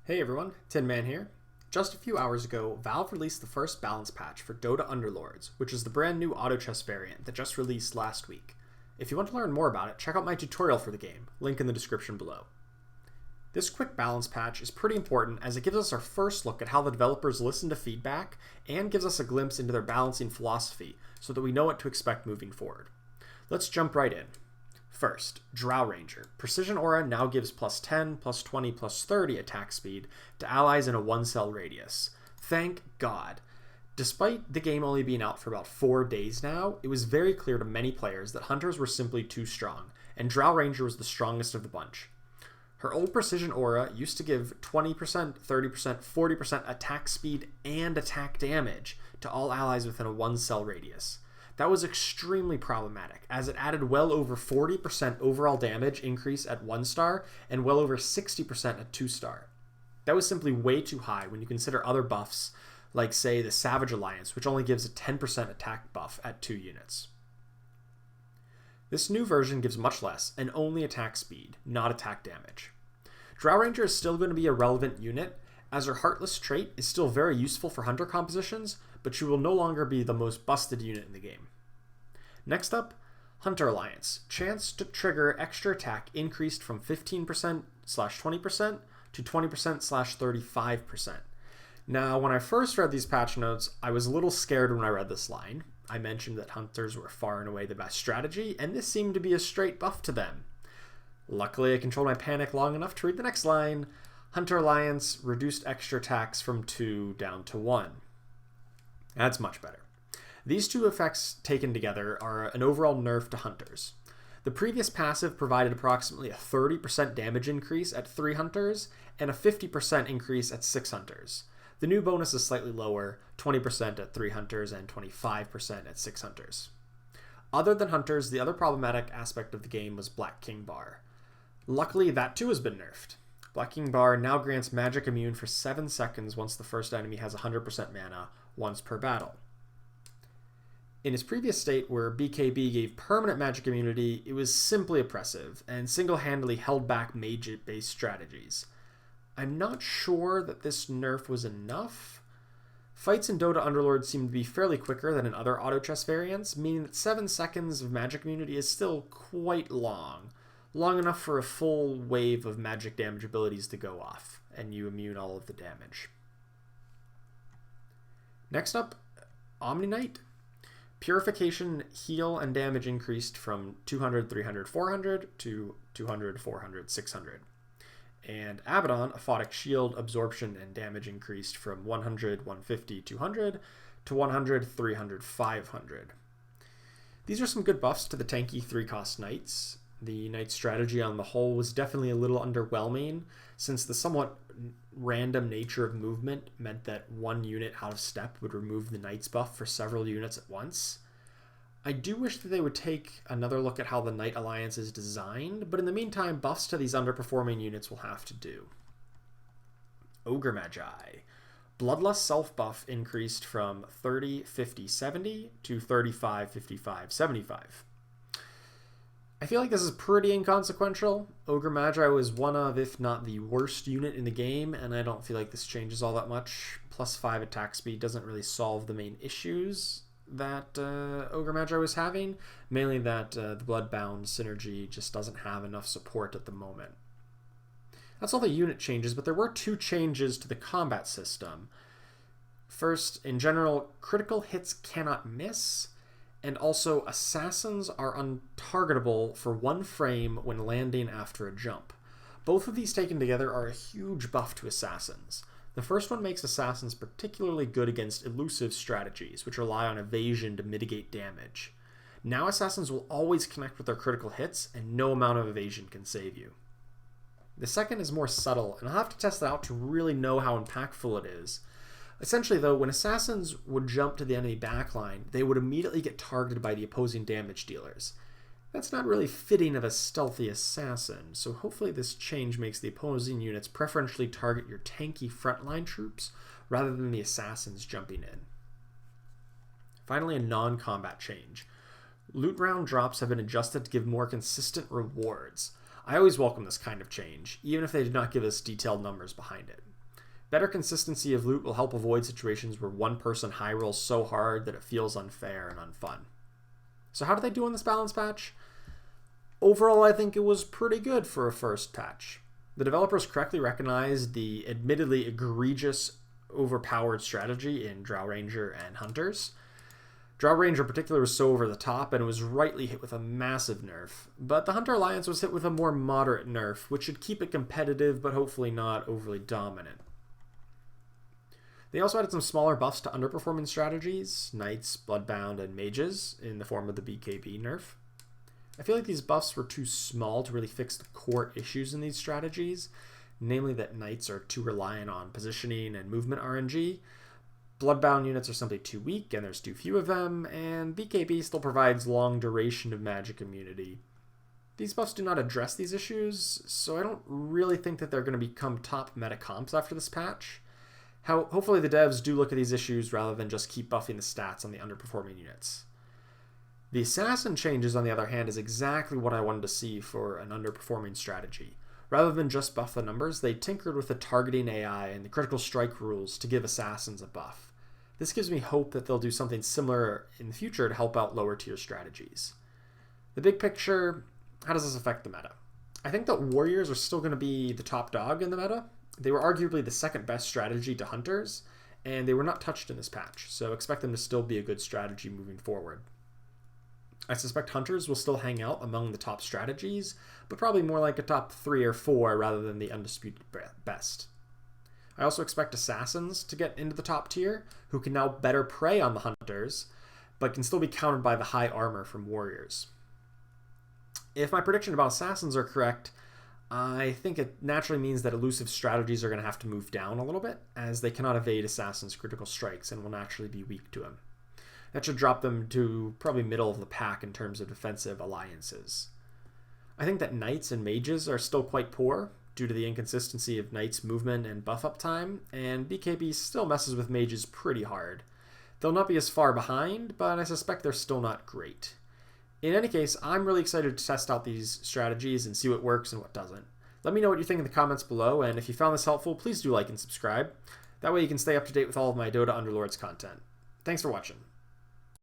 Hey everyone, Tin Man here. Just a few hours ago, Valve released the first balance patch for Dota Underlords, which is the brand new auto chess variant that just released last week. If you want to learn more about it, check out my tutorial for the game, link in the description below. This quick balance patch is pretty important as it gives us our first look at how the developers listen to feedback and gives us a glimpse into their balancing philosophy so that we know what to expect moving forward. Let's jump right in. First, Drow Ranger. Precision Aura now gives plus 10, plus 20, plus 30 attack speed to allies in a 1-cell radius. Thank God. Despite the game only being out for about 4 days now, it was very clear to many players that Hunters were simply too strong, and Drow Ranger was the strongest of the bunch. Her old Precision Aura used to give 20%, 30%, 40% attack speed and attack damage to all allies within a 1-cell radius. That was extremely problematic, as it added well over 40% overall damage increase at 1-star and well over 60% at 2-star. That was simply way too high when you consider other buffs, like say the Savage Alliance, which only gives a 10% attack buff at 2 units. This new version gives much less and only attack speed, not attack damage. Drow Ranger is still going to be a relevant unit, as her Heartless trait is still very useful for Hunter compositions, but she will no longer be the most busted unit in the game. Next up, Hunter Alliance. Chance to trigger extra attack increased from 15%/20% to 20%/35%. Now, when I first read these patch notes, I was a little scared when I read this line. I mentioned that Hunters were far and away the best strategy, and this seemed to be a straight buff to them. Luckily, I controlled my panic long enough to read the next line. Hunter Alliance reduced extra attacks from 2 down to 1. That's much better. These two effects taken together are an overall nerf to Hunters. The previous passive provided approximately a 30% damage increase at 3 Hunters and a 50% increase at 6 Hunters. The new bonus is slightly lower, 20% at 3 Hunters and 25% at 6 Hunters. Other than Hunters, the other problematic aspect of the game was Black King Bar. Luckily, that too has been nerfed. Black King Bar now grants magic immune for 7 seconds once the first enemy has 100% mana, once per battle. In its previous state, where BKB gave permanent magic immunity, it was simply oppressive, and single-handedly held back mage-based strategies. I'm not sure that this nerf was enough. Fights in Dota Underlords seem to be fairly quicker than in other auto chess variants, meaning that 7 seconds of magic immunity is still quite long enough for a full wave of magic damage abilities to go off, and you immune all of the damage. Next up, Omni Knight. Purification, heal, and damage increased from 200, 300, 400 to 200, 400, 600. And Abaddon, Aphotic Shield, absorption, and damage increased from 100, 150, 200 to 100, 300, 500. These are some good buffs to the tanky 3-cost Knights. The Knight strategy on the whole was definitely a little underwhelming, since the somewhat random nature of movement meant that one unit out of step would remove the Knight's buff for several units at once. I do wish that they would take another look at how the Knight Alliance is designed, but in the meantime, buffs to these underperforming units will have to do. Ogre Magi. Bloodlust self-buff increased from 30, 50, 70 to 35, 55, 75. I feel like this is pretty inconsequential. Ogre Magi was one of, if not the worst unit in the game, and I don't feel like this changes all that much. Plus 5 attack speed doesn't really solve the main issues that Ogre Magi was having, mainly that the Bloodbound synergy just doesn't have enough support at the moment. That's all the unit changes, but there were 2 changes to the combat system. First, in general, critical hits cannot miss, and also assassins are untargetable for 1 frame when landing after a jump. Both of these taken together are a huge buff to assassins. The first one makes assassins particularly good against elusive strategies, which rely on evasion to mitigate damage. Now assassins will always connect with their critical hits, and no amount of evasion can save you. The second is more subtle, and I'll have to test it out to really know how impactful it is. Essentially, though, when assassins would jump to the enemy backline, they would immediately get targeted by the opposing damage dealers. That's not really fitting of a stealthy assassin, so hopefully this change makes the opposing units preferentially target your tanky frontline troops rather than the assassins jumping in. Finally, a non-combat change. Loot round drops have been adjusted to give more consistent rewards. I always welcome this kind of change, even if they did not give us detailed numbers behind it. Better consistency of loot will help avoid situations where one person high rolls so hard that it feels unfair and unfun. So how did they do on this balance patch? Overall, I think it was pretty good for a first patch. The developers correctly recognized the admittedly egregious, overpowered strategy in Drow Ranger and Hunters. Drow Ranger in particular was so over the top and was rightly hit with a massive nerf, but the Hunter Alliance was hit with a more moderate nerf, which should keep it competitive but hopefully not overly dominant. They also added some smaller buffs to underperforming strategies, Knights, Bloodbound, and Mages, in the form of the BKB nerf. I feel like these buffs were too small to really fix the core issues in these strategies, namely that Knights are too reliant on positioning and movement RNG, Bloodbound units are simply too weak and there's too few of them, and BKB still provides long duration of magic immunity. These buffs do not address these issues, so I don't really think that they're going to become top meta comps after this patch. Hopefully the devs do look at these issues rather than just keep buffing the stats on the underperforming units. The assassin changes, on the other hand, is exactly what I wanted to see for an underperforming strategy. Rather than just buff the numbers, they tinkered with the targeting AI and the critical strike rules to give assassins a buff. This gives me hope that they'll do something similar in the future to help out lower tier strategies. The big picture, how does this affect the meta? I think that warriors are still going to be the top dog in the meta. They were arguably the second best strategy to hunters, and they were not touched in this patch, so expect them to still be a good strategy moving forward. I suspect hunters will still hang out among the top strategies, but probably more like a top 3 or 4 rather than the undisputed best. I also expect assassins to get into the top tier, who can now better prey on the hunters, but can still be countered by the high armor from warriors. If my prediction about assassins are correct, I think it naturally means that elusive strategies are going to have to move down a little bit, as they cannot evade assassins' critical strikes and will naturally be weak to him. That should drop them to probably middle of the pack in terms of defensive alliances. I think that Knights and Mages are still quite poor, due to the inconsistency of Knights' movement and buff up time, and BKB still messes with Mages pretty hard. They'll not be as far behind, but I suspect they're still not great. In any case, I'm really excited to test out these strategies and see what works and what doesn't. Let me know what you think in the comments below, and if you found this helpful, please do like and subscribe. That way you can stay up to date with all of my Dota Underlords content. Thanks for watching.